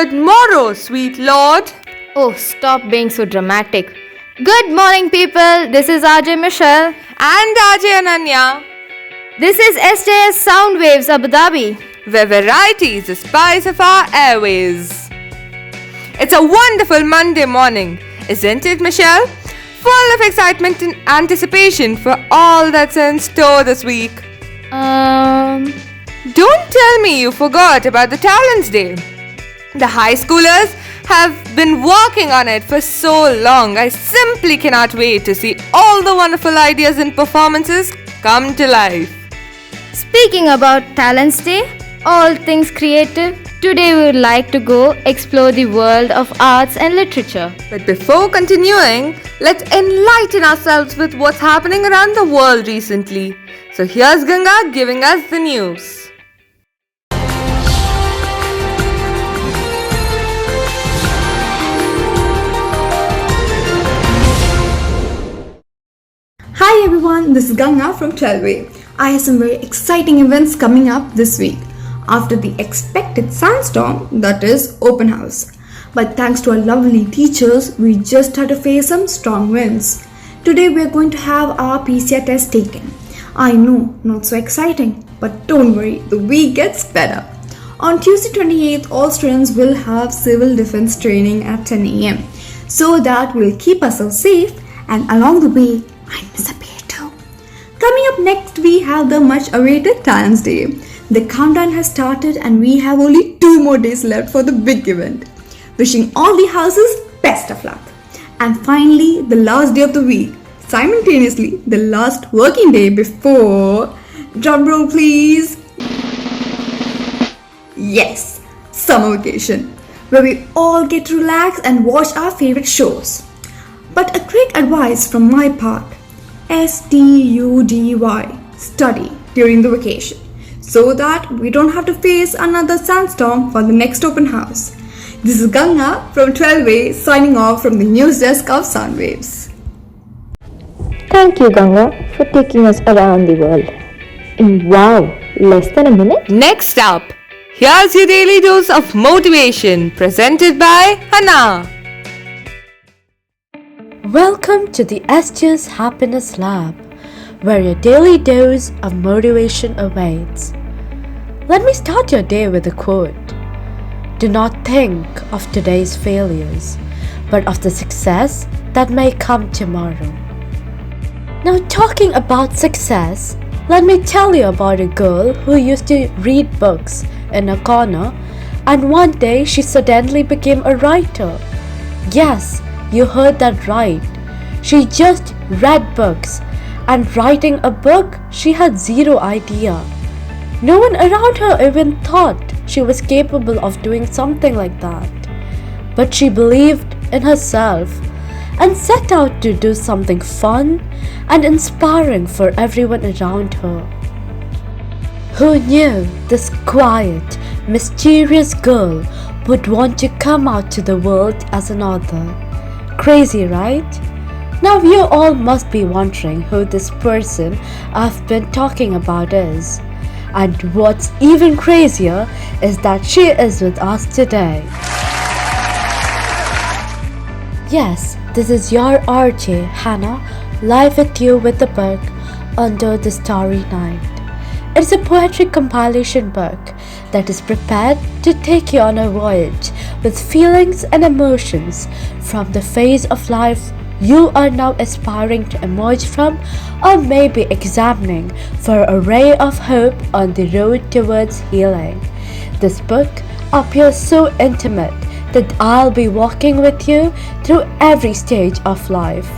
Good morrow, sweet lord. Oh, stop being so dramatic. Good morning, people. This is RJ Michelle. And Ajay Ananya, This is SJS Sound Waves Abu Dhabi. where variety is the spice of our airways. It's a wonderful Monday morning, isn't it, Michelle? Full of excitement and anticipation for all that's in store this week. Don't tell me you forgot about the Talents Day. The high schoolers have been working on it for so long. I simply cannot wait to see all the wonderful ideas and performances come to life. Speaking about Talents Day, all things creative, today we would like to go explore the world of arts and literature. But before continuing, let's enlighten ourselves with what's happening around the world recently. So here's Ganga giving us the news. Hi everyone, this is Ganga from 12way. I have some very exciting events coming up this week. After the expected sandstorm, that is open house. But thanks to our lovely teachers, we just had to face some strong winds. Today we are going to have our PCR test taken. I know, not so exciting, but don't worry, the week gets better. On Tuesday 28th, all students will have civil defense training at 10 a.m. so that we'll keep ourselves safe and along the way, I miss a beer too. Coming up next, we have the much awaited Talents Day. The countdown has started and we have only 2 more days left for the big event. Wishing all the houses best of luck. And finally, the last day of the week, simultaneously the last working day before, drumroll please. Yes, summer vacation, where we all get to relax and watch our favorite shows. But a quick advice from my part, study, study during the vacation, so that we don't have to face another sandstorm for the next open house. This is Ganga from 12way signing off from the news desk of Soundwaves. Thank you, Ganga, for taking us around the world. In less than a minute? Next up, here's your daily dose of motivation presented by Hannah. Welcome to the SJS Happiness Lab, where your daily dose of motivation awaits. Let me start your day with a quote. Do not think of today's failures, but of the success that may come tomorrow. Now, talking about success, let me tell you about a girl who used to read books in a corner, and one day she suddenly became a writer. Yes, you heard that right. She just read books, and writing a book, she had zero idea. No one around her even thought she was capable of doing something like that. But she believed in herself and set out to do something fun and inspiring for everyone around her. Who knew this quiet, mysterious girl would want to come out to the world as an author? Crazy, right? Now you all must be wondering who this person I've been talking about is. And what's even crazier is that she is with us today. Yes, this is your RJ, Hannah, live with you with the book Under the Starry Night. It's a poetry compilation book that is prepared to take you on a voyage with feelings and emotions from the phase of life you are now aspiring to emerge from, or maybe examining for a ray of hope on the road towards healing. This book appears so intimate that I'll be walking with you through every stage of life,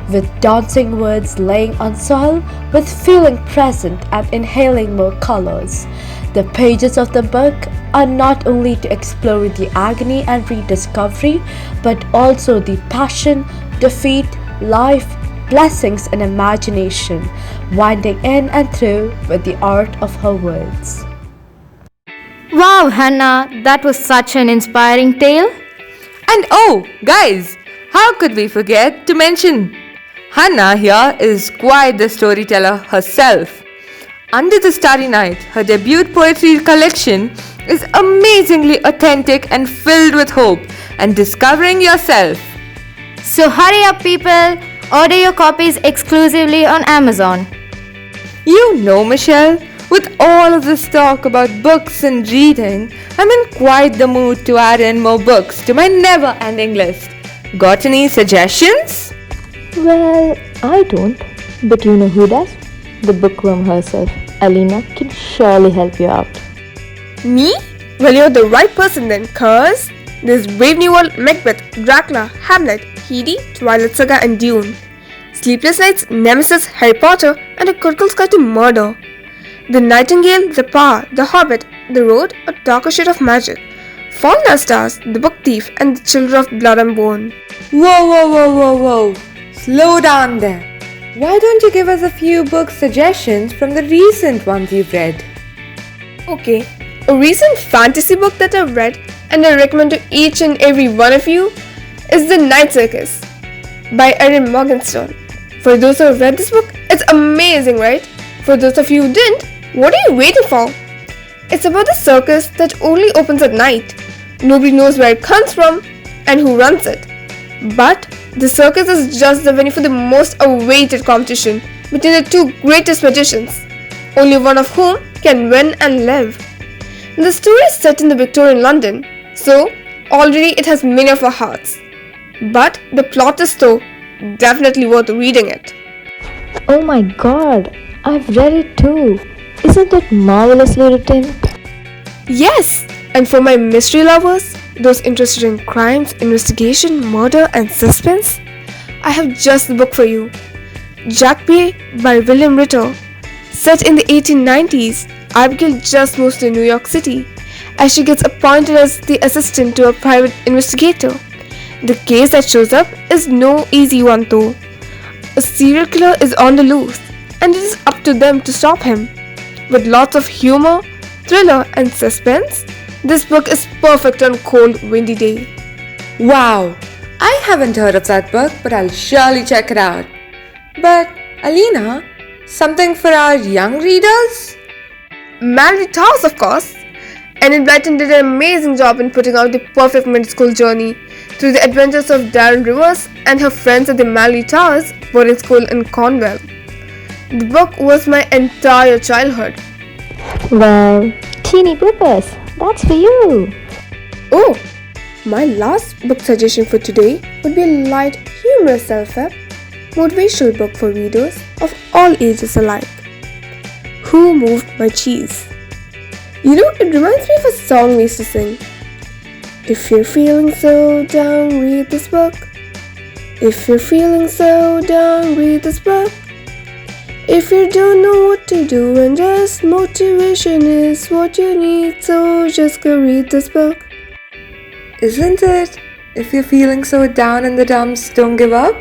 with dancing words laying on soil, with feeling present and inhaling more colors. The pages of the book are not only to explore the agony and rediscovery, but also the passion, defeat, life, blessings and imagination, winding in and through with the art of her words. Wow, Hannah, that was such an inspiring tale. And oh, guys, how could we forget to mention Hannah here is quite the storyteller herself. Under the Starry Night, her debut poetry collection, is amazingly authentic and filled with hope and discovering yourself. So hurry up, people. Order your copies exclusively on Amazon. You know, Michelle, with all of this talk about books and reading, I'm in quite the mood to add in more books to my never-ending list. Got any suggestions? Well, I don't. But you know who does? The bookworm herself, Alina, can surely help you out. Me? Well, you're the right person then, cause there's Brave New World, Macbeth, Dracula, Hamlet, Heidi, Twilight Saga and Dune. Sleepless Nights, Nemesis, Harry Potter and A Critical Sky to Murder. The Nightingale, The Power, The Hobbit, The Road, A Darker Shade of Magic. Fault in Our Stars, The Book Thief and The Children of Blood and Bone. Whoa. Slow down there. Why don't you give us a few book suggestions from the recent ones you've read? Okay, a recent fantasy book that I've read and I recommend to each and every one of you is The Night Circus by Erin Morgenstern. For those who have read this book, it's amazing, right? For those of you who didn't, what are you waiting for? It's about the circus that only opens at night. Nobody knows where it comes from and who runs it. But the circus is just the venue for the most awaited competition between the two greatest magicians, only one of whom can win and live. The story is set in the Victorian London, so already it has many of our hearts. But the plot is though definitely worth reading it. Oh my god, I've read it too. Isn't it marvelously written? Yes, and for my mystery lovers, those interested in crimes, investigation, murder and suspense, I have just the book for you. Jack Bay by William Ritter. Set in the 1890s, Abigail just moves to New York City as she gets appointed as the assistant to a private investigator. The case that shows up is no easy one though. A serial killer is on the loose and it is up to them to stop him. With lots of humor, thriller and suspense, this book is perfect on a cold, windy day. Wow, I haven't heard of that book, but I'll surely check it out. But, Alina, something for our young readers? Mallory Towers, of course. Enid Blyton did an amazing job in putting out the perfect middle school journey through the adventures of Darren Rivers and her friends at the Mallory Towers boarding school in Cornwall. The book was my entire childhood. Well, teeny boopers, that's for you. Oh, my last book suggestion for today would be a light, humorous self-help, motivational book for readers of all ages alike. Who Moved My Cheese? You know, it reminds me of a song we used to sing. If you're feeling so down, read this book. If you're feeling so down, read this book. If you don't know what to do and just motivation is what you need, so just go read this book. Isn't it? If you're feeling so down in the dumps, don't give up.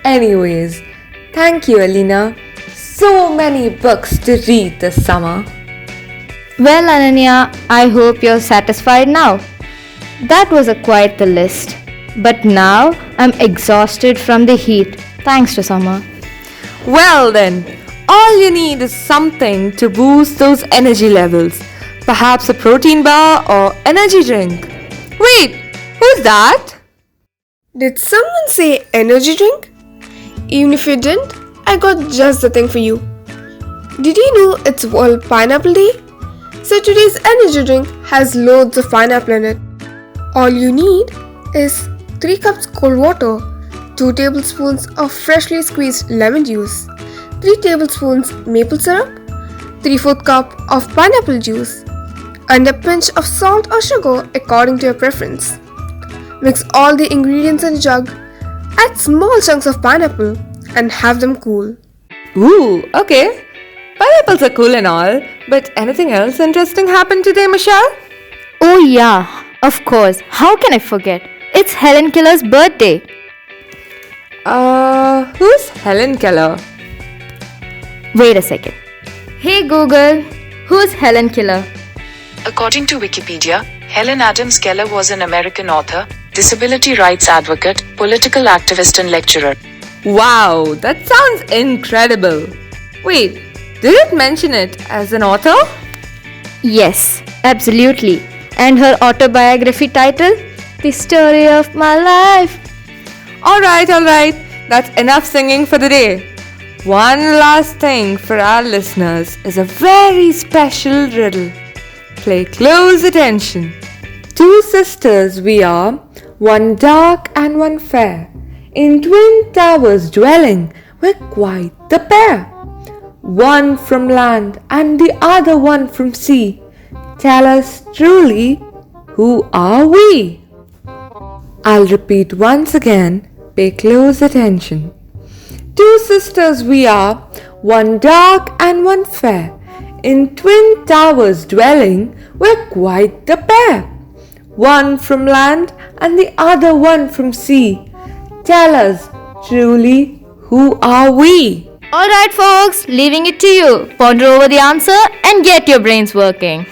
Anyways, thank you, Alina. So many books to read this summer. Well, Ananya, I hope you're satisfied now. That was quite the list. But now I'm exhausted from the heat, thanks to summer. Well then, all you need is something to boost those energy levels. Perhaps a protein bar or energy drink. Wait, who's that? Did someone say energy drink? Even if you didn't, I got just the thing for you. Did you know it's World Pineapple Day? So today's energy drink has loads of pineapple in it. All you need is 3 cups cold water, 2 tablespoons of freshly squeezed lemon juice, 3 tablespoons maple syrup, 3/4 cup of pineapple juice, and a pinch of salt or sugar according to your preference. Mix all the ingredients in a jug, add small chunks of pineapple, and have them cool. Ooh, okay. Pineapples are cool and all, but anything else interesting happened today, Michelle? Oh yeah, of course. How can I forget? It's Helen Keller's birthday. Who's Helen Keller? Wait a second. Hey Google, who's Helen Keller? According to Wikipedia, Helen Adams Keller was an American author, disability rights advocate, political activist and lecturer. Wow, that sounds incredible. Wait, did it mention it as an author? Yes, Absolutely. And her autobiography title? The Story of My Life. Alright. That's enough singing for the day. One last thing for our listeners is a very special riddle. Pay close attention. Two sisters we are, one dark and one fair. In twin towers dwelling, we're quite the pair. One from land and the other one from sea. Tell us truly, who are we? I'll repeat once again, pay close attention. Two sisters we are, one dark and one fair. In twin towers dwelling, we're quite the pair. One from land and the other one from sea. Tell us truly, who are we? Alright, folks, leaving it to you. Ponder over the answer and get your brains working.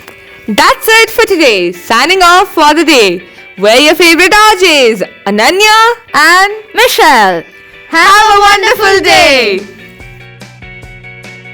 That's it for today. Signing off for the day. We're your favorite RJs, Ananya and Michelle, have a wonderful day.